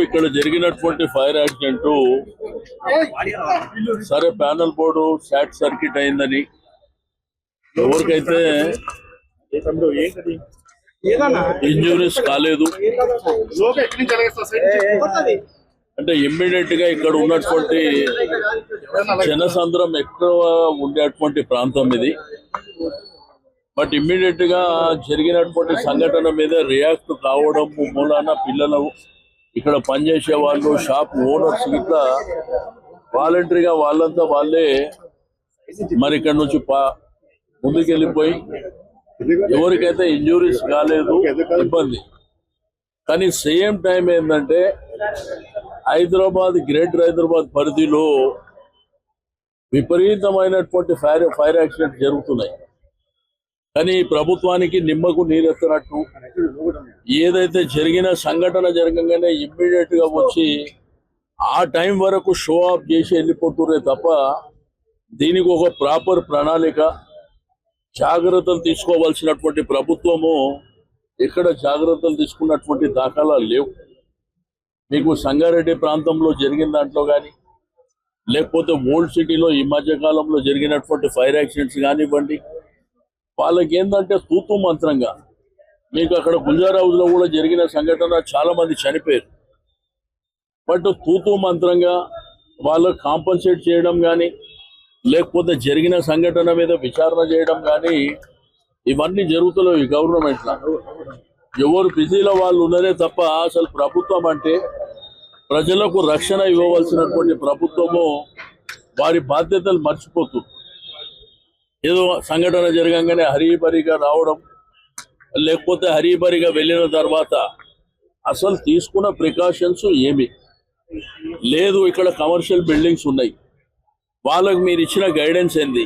ఇక్కడ జరిగినటువంటి fire accident సరే ప్యానల్ బోర్డు షార్ట్ సర్క్యూట్ అయిందని ఎవరికైతే ఇంజురీస్ కాలేదు అంటే ఇమ్మీడియట్ గా ఇక్కడ ఉన్నటువంటి జనసంద్రం ఎక్కువ ఉండేటువంటి ప్రాంతం ఇది. బట్ ఇమ్మీడియట్ గా జరిగినటువంటి సంఘటన మీద రియాక్ట్ కావడం మూలాన పిల్లలు ఇక్కడ పనిచేసే వాళ్ళు షాప్ ఓనర్స్ ఇట్లా వాలంటరీగా వాళ్ళంతా వాళ్ళే మరి ఇక్కడ నుంచి ముందుకెళ్ళిపోయి ఎవరికైతే ఇంజురీస్ కాలేదు ఇబ్బంది. కానీ సేమ్ టైం ఏంటంటే హైదరాబాద్ గ్రేటర్ హైదరాబాద్ పరిధిలో విపరీతమైనటువంటి ఫైర్ యాక్సిడెంట్ జరుగుతున్నాయి. కానీ ప్రభుత్వానికి నిమ్మకు నీరెత్తనట్టు ఏదైతే జరిగిన సంఘటన జరగగానే ఇమ్మీడియట్ గా వచ్చి ఆ టైం వరకు షో ఆఫ్ చేసి వెళ్ళిపోతురే తప్ప దీనికి ఒక ప్రాపర్ ప్రణాళిక జాగ్రత్తలు తీసుకోవాల్సినటువంటి ప్రభుత్వము ఎక్కడ జాగ్రత్తలు తీసుకున్నటువంటి దాఖలాలు లేవు. మీకు సంగారెడ్డి ప్రాంతంలో జరిగిన దాంట్లో కానీ లేకపోతే ఓల్డ్ సిటీలో ఈ మధ్య కాలంలో జరిగినటువంటి ఫైర్ యాక్సిడెంట్స్ కానివ్వండి, వాళ్ళకి ఏంటంటే తూతూ మంత్రంగా మీకు అక్కడ గుల్జార్ హౌస్ లో కూడా జరిగిన సంఘటన చాలా మంది చనిపోయారు. బట్ తూతూ మంత్రంగా వాళ్ళకు కాంపన్సేట్ చేయడం కానీ లేకపోతే జరిగిన సంఘటన మీద విచారణ చేయడం కానీ ఇవన్నీ జరుగుతలేవు ఈ గవర్నమెంట్ లో. ఎవరు బిజీలో వాళ్ళు ఉన్నదే తప్ప అసలు ప్రభుత్వం అంటే ప్రజలకు రక్షణ ఇవ్వవలసినటువంటి ప్రభుత్వము వారి బాధ్యతలు మర్చిపోతుంది. ఏదో సంఘటన జరగంగానే హరీబరీగా రావడం, లేకపోతే హరీబరీగా వెళ్ళిన తర్వాత అసలు తీసుకున్న ప్రికాషన్స్ ఏమి లేదు. ఇక్కడ కమర్షియల్ బిల్డింగ్స్ ఉన్నాయి, వాళ్ళకు మీరు ఇచ్చిన గైడెన్స్ ఏంది,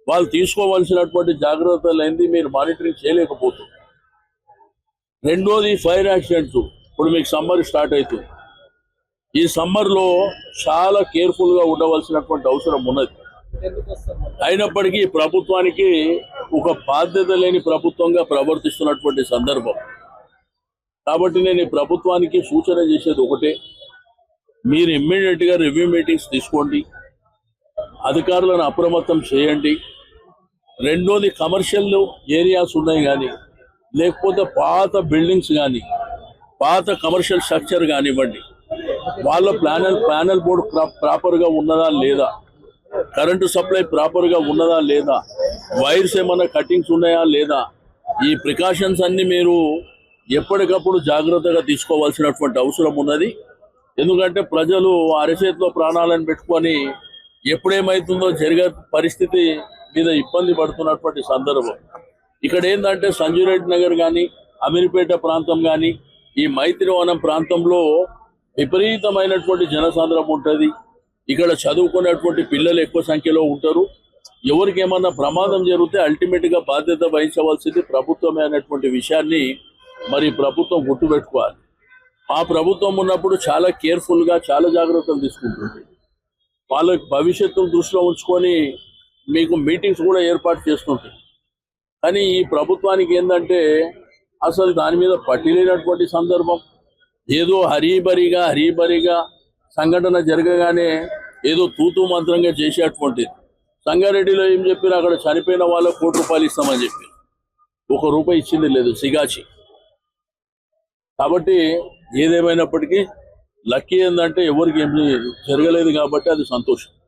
వాళ్ళు తీసుకోవాల్సినటువంటి జాగ్రత్తలు ఏంది, మీరు మానిటరింగ్ చేయలేకపోతుంది. రెండోది ఫైర్ యాక్సిడెంట్స్. ఇప్పుడు మీకు సమ్మర్ స్టార్ట్ అవుతుంది. ఈ సమ్మర్లో చాలా కేర్ఫుల్గా ఉండవలసినటువంటి అవసరం ఉన్నది. అయినప్పటికీ ప్రభుత్వానికి ఒక బాధ్యత లేని ప్రభుత్వంగా ప్రవర్తిస్తున్నటువంటి సందర్భం. కాబట్టి నేను ఈ ప్రభుత్వానికి సూచన చేసేది ఒకటే, మీరు ఇమ్మీడియట్ గా రివ్యూ మీటింగ్స్ తీసుకోండి, అధికారులను అప్రమత్తం చేయండి. రెండోది కమర్షియల్ ఏరియాస్ ఉన్నాయి కానీ లేకపోతే పాత బిల్డింగ్స్ కానీ పాత కమర్షియల్ స్ట్రక్చర్ కానివ్వండి, వాళ్ళ ప్యానల్ బోర్డు ప్రాపర్గా ఉన్నదా లేదా, కరెంటు సప్లై ప్రాపర్గా ఉన్నదా లేదా, వైర్స్ ఏమన్నా కటింగ్స్ ఉన్నాయా లేదా, ఈ ప్రికాషన్స్ అన్ని మీరు ఎప్పటికప్పుడు జాగ్రత్తగా తీసుకోవాల్సినటువంటి అవసరం ఉన్నది. ఎందుకంటే ప్రజలు అరచేతిలో ప్రాణాలను పెట్టుకొని ఎప్పుడేమవుతుందో జరిగే పరిస్థితి మీద ఇబ్బంది పడుతున్నటువంటి సందర్భం. ఇక్కడ ఏంటంటే సంజయ్ రెడ్డి నగర్ కానీ అమీర్పేట ప్రాంతం కానీ ఈ మైత్రివనం ప్రాంతంలో విపరీతమైనటువంటి జనసాంద్రం ఉంటుంది. ఇక్కడ చదువుకునేటువంటి పిల్లలు ఎక్కువ సంఖ్యలో ఉంటారు. ఎవరికి ఏమన్నా ప్రమాదం జరిగితే అల్టిమేట్ గా బాధ్యత వహించవలసింది ప్రభుత్వమే అనేటువంటి విషయాన్ని మరి ప్రభుత్వం గుర్తుపెట్టుకోవాలి. ఆ ప్రభుత్వం ఉన్నప్పుడు చాలా కేర్ఫుల్ గా చాలా జాగ్రత్తలు తీసుకుంటుంది. వాళ్ళకి భవిష్యత్తును దృష్టిలో ఉంచుకొని మీకు మీటింగ్స్ కూడా ఏర్పాటు చేస్తుంటుంది. కానీ ఈ ప్రభుత్వానికి ఏంటంటే అసలు దాని మీద పట్టిలేనటువంటి సందర్భం. ఏదో హరీబరీగా సంఘటన జరగగానే ఏదో తూతూ మంత్రంగా చేసేటువంటిది. సంగారెడ్డిలో ఏం చెప్పారు, అక్కడ చనిపోయిన వాళ్ళకు ₹1 ఇస్తామని చెప్పి ₹1 ఇచ్చింది లేదు సిగాచి. కాబట్టి ఏదేమైనప్పటికీ లక్కీ ఏంటంటే ఎవరికి ఏం జరగలేదు కాబట్టి అది సంతోషం.